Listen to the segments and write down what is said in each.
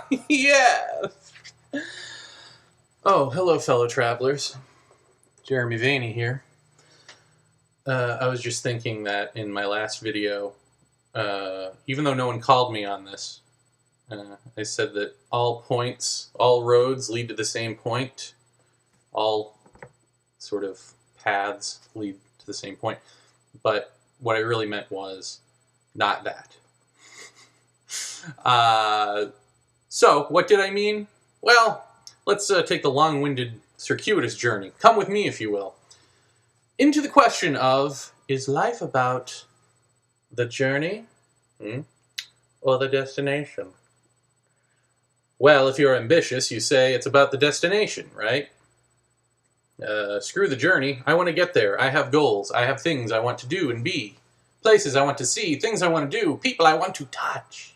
Yes! Oh, hello, fellow travelers. Jeremy Vaeni here. I was just thinking that in my last video, even though no one called me on this, I said that all roads lead to the same point. All sort of paths lead to the same point. But what I really meant was not that. So, what did I mean? Well, let's take the long-winded, circuitous journey. Come with me, if you will, into the question of, is life about the journey or the destination? Well, if you're ambitious, you say it's about the destination, right? Screw the journey. I want to get there. I have goals. I have things I want to do and be. Places I want to see. Things I want to do. People I want to touch.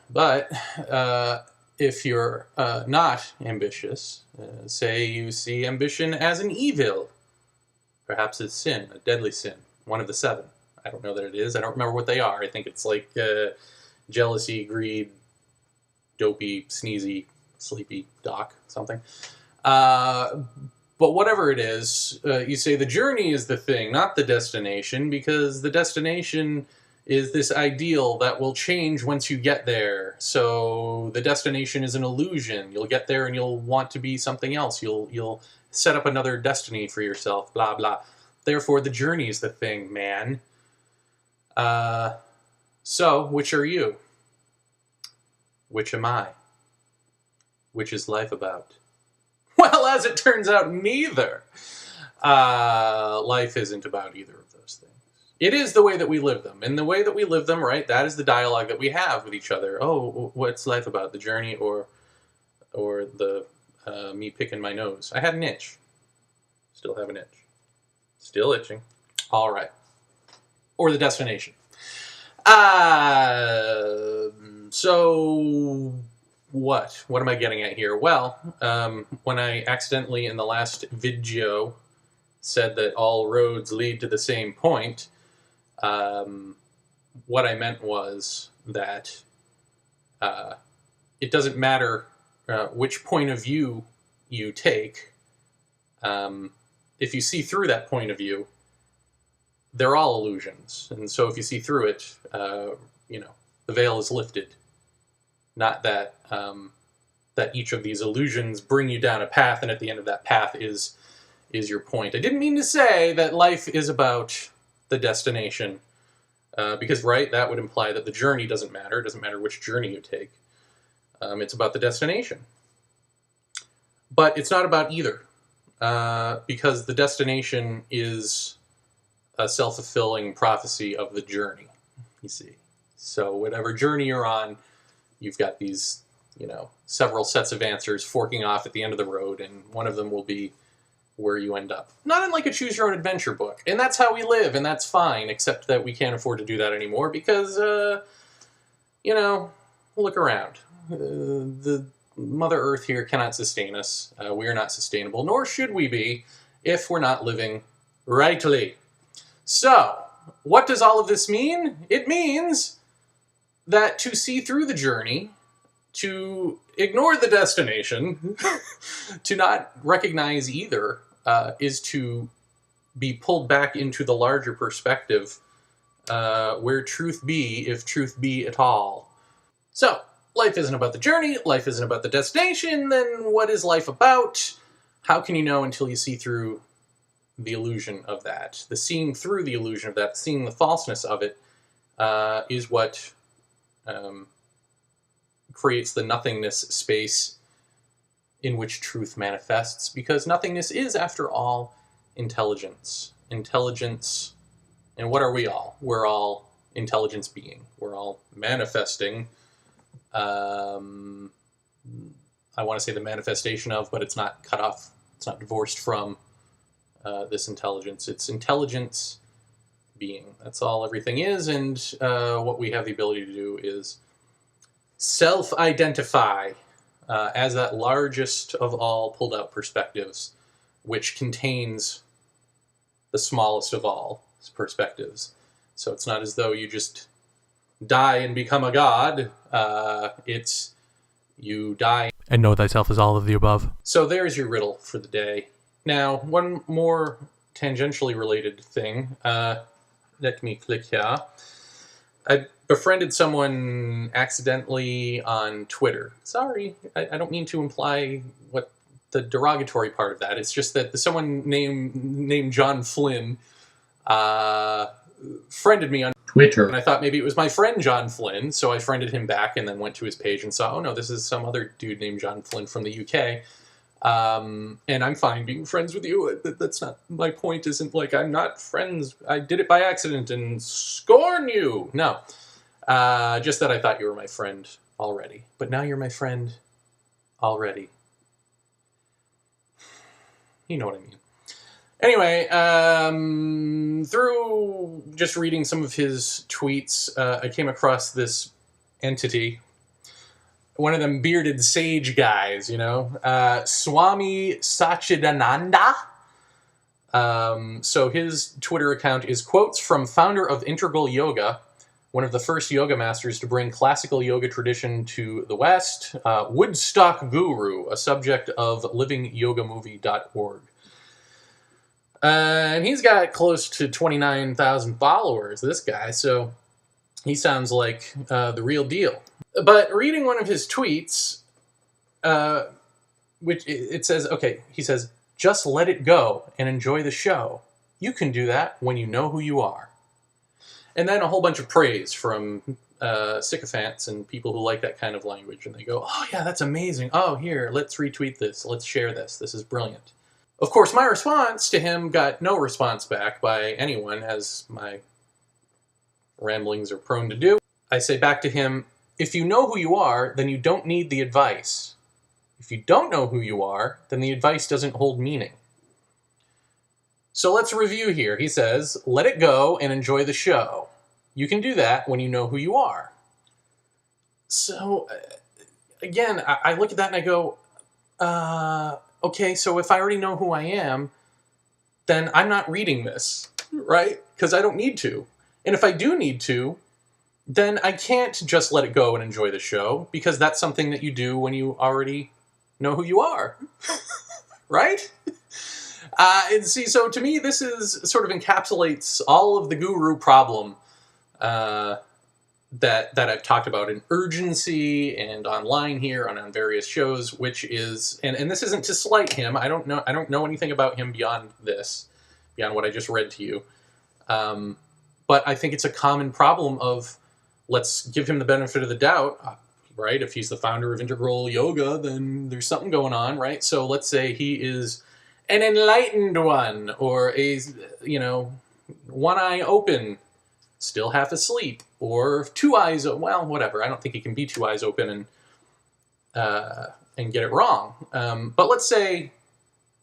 But if you're not ambitious, say you see ambition as an evil, perhaps it's sin, a deadly sin, one of the 7. I don't know that it is. I don't remember what they are. I think it's like jealousy, greed, dopey, sneezy, sleepy, doc, something. But whatever it is, you say the journey is the thing, not the destination, because the destination is this ideal that will change once you get there. So the destination is an illusion. You'll get there and you'll want to be something else. You'll set up another destiny for yourself, blah, blah. Therefore, the journey is the thing, man. So, which are you? Which am I? Which is life about? Well, as it turns out, neither. Life isn't about either of those things. It is the way that we live them. And the way that we live them, right, that is the dialogue that we have with each other. Oh, what's life about? The journey or the me picking my nose? I had an itch. Still have an itch. Still itching. All right. Or the destination. So what? What am I getting at here? Well, when I accidentally in the last video said that all roads lead to the same point, what I meant was that it doesn't matter which point of view you take. If you see through that point of view, they're all illusions. And so if you see through it, the veil is lifted. Not that that each of these illusions bring you down a path, and at the end of that path is your point. I didn't mean to say that life is about the destination, because, right, that would imply that the journey doesn't matter. It doesn't matter which journey you take. It's about the destination. But it's not about either, because the destination is a self-fulfilling prophecy of the journey, you see. So whatever journey you're on, you've got these, several sets of answers forking off at the end of the road, and one of them will be where you end up. Not unlike a choose-your-own-adventure book. And that's how we live, and that's fine, except that we can't afford to do that anymore because, look around. The Mother Earth here cannot sustain us. We are not sustainable, nor should we be if we're not living rightly. So, what does all of this mean? It means that to see through the journey, to ignore the destination, to not recognize either, is to be pulled back into the larger perspective, where truth be, if truth be at all. So, life isn't about the journey, life isn't about the destination, then what is life about? How can you know until you see through the illusion of that? The seeing through the illusion of that, seeing the falseness of it, is what creates the nothingness space in which truth manifests, because nothingness is, after all, intelligence. Intelligence, and what are we all? We're all intelligence being. We're all manifesting. I want to say the manifestation of, but it's not cut off. It's not divorced from this intelligence. It's intelligence being. That's all everything is, and what we have the ability to do is self-identify as that largest of all pulled-out perspectives, which contains the smallest of all perspectives. So it's not as though you just die and become a god. It's you die and know thyself as all of the above. So there's your riddle for the day. Now, one more tangentially related thing. Let me click here. I befriended someone accidentally on Twitter. Sorry, I don't mean to imply what the derogatory part of that. It's just that someone named John Flynn friended me on Twitter. And I thought maybe it was my friend John Flynn, so I friended him back and then went to his page and saw, oh no, this is some other dude named John Flynn from the UK. And I'm fine being friends with you. That's not, my point isn't like I'm not friends. I did it by accident and scorn you. No. Just that I thought you were my friend already. But now you're my friend already. You know what I mean. Anyway, through just reading some of his tweets, I came across this entity. One of them bearded sage guys, you know, Swami Satchidananda. So his Twitter account is quotes from founder of Integral Yoga, one of the first yoga masters to bring classical yoga tradition to the West, Woodstock Guru, a subject of livingyogamovie.org. And he's got close to 29,000 followers, this guy, so he sounds like the real deal. But reading one of his tweets, which it says, okay, he says, just let it go and enjoy the show. You can do that when you know who you are. And then a whole bunch of praise from sycophants and people who like that kind of language. And they go, oh yeah, that's amazing. Oh, here, let's retweet this. Let's share this. This is brilliant. Of course, my response to him got no response back by anyone, as my ramblings are prone to do. I say back to him, if you know who you are, then you don't need the advice. If you don't know who you are, then the advice doesn't hold meaning. So let's review here. He says, let it go and enjoy the show. You can do that when you know who you are. So, again, I look at that and I go, okay, so if I already know who I am, then I'm not reading this, right? Because I don't need to. And if I do need to, then I can't just let it go and enjoy the show, because that's something that you do when you already know who you are, right? And see, so to me, this is sort of encapsulates all of the guru problem that I've talked about in urgency and online here and on various shows, which is, and this isn't to slight him. I don't know anything about him beyond this, beyond what I just read to you. But I think it's a common problem of, let's give him the benefit of the doubt, right? If he's the founder of Integral Yoga, then there's something going on, right? So let's say he is an enlightened one, or a, you know, one eye open, still half asleep, or two eyes, well, whatever. I don't think he can be two eyes open and get it wrong. But let's say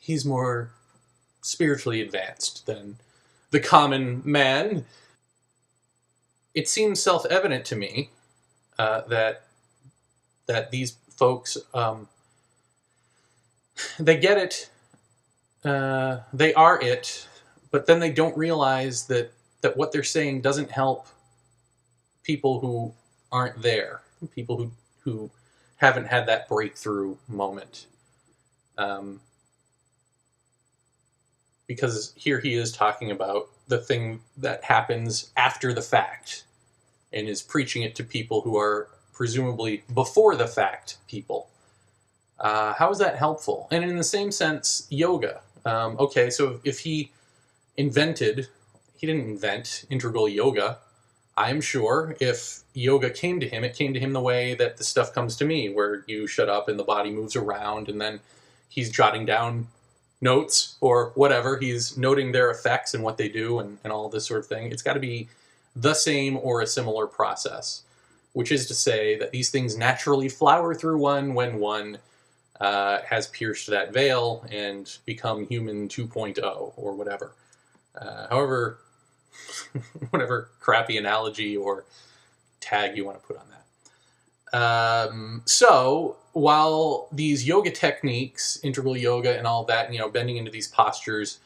he's more spiritually advanced than the common man. It seems self-evident to me that these folks, they get it, they are it, but then they don't realize that what they're saying doesn't help people who aren't there, people who haven't had that breakthrough moment. Because here he is talking about the thing that happens after the fact and is preaching it to people who are presumably before the fact people. How is that helpful? And in the same sense, yoga. Okay, so if he didn't invent integral yoga. I'm sure if yoga came to him, it came to him the way that the stuff comes to me, where you shut up and the body moves around, and then he's jotting down notes or whatever. He's noting their effects and what they do and all this sort of thing. It's got to be the same or a similar process, which is to say that these things naturally flower through one when one has pierced that veil and become human 2.0 or whatever. However, whatever crappy analogy or tag you want to put on that. So while these yoga techniques, integral yoga and all that, you know, bending into these postures,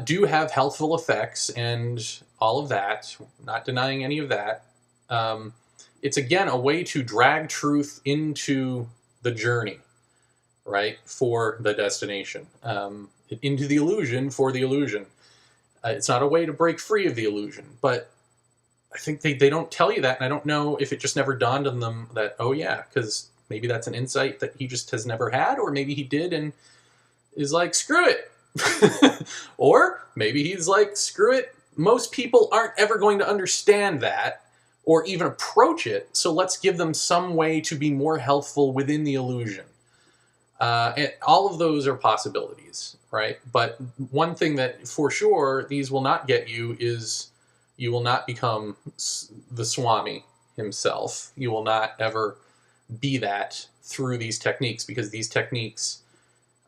do have healthful effects and all of that, not denying any of that, It's, again, a way to drag truth into the journey, right, for the destination, into the illusion for the illusion. It's not a way to break free of the illusion, but I think they don't tell you that, and I don't know if it just never dawned on them that, oh yeah, because maybe that's an insight that he just has never had, or maybe he did and is like, screw it. Or maybe he's like, screw it, most people aren't ever going to understand that or even approach it, so let's give them some way to be more healthful within the illusion. And all of those are possibilities, right? But one thing that for sure these will not get you is you will not become the swami himself. You will not ever be that through these techniques, because these techniques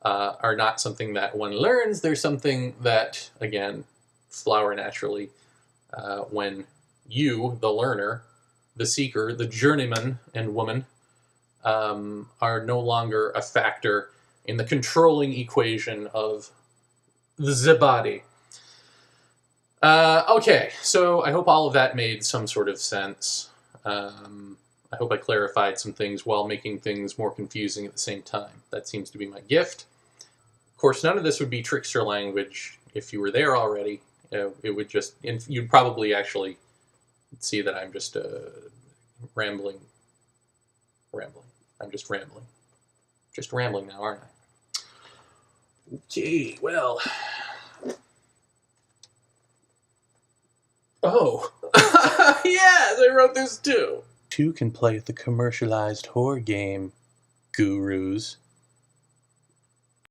are not something that one learns. They're something that, again, flower naturally when you, the learner, the seeker, the journeyman and woman, are no longer a factor in the controlling equation of the body. Okay, so I hope all of that made some sort of sense. I hope I clarified some things while making things more confusing at the same time. That seems to be my gift. Of course, none of this would be trickster language if you were there already. It would just, you'd probably actually see that I'm just rambling. I'm just rambling. Just rambling now, aren't I? Okay, well. Oh, yes, I wrote this too. Two can play the commercialized horror game, gurus.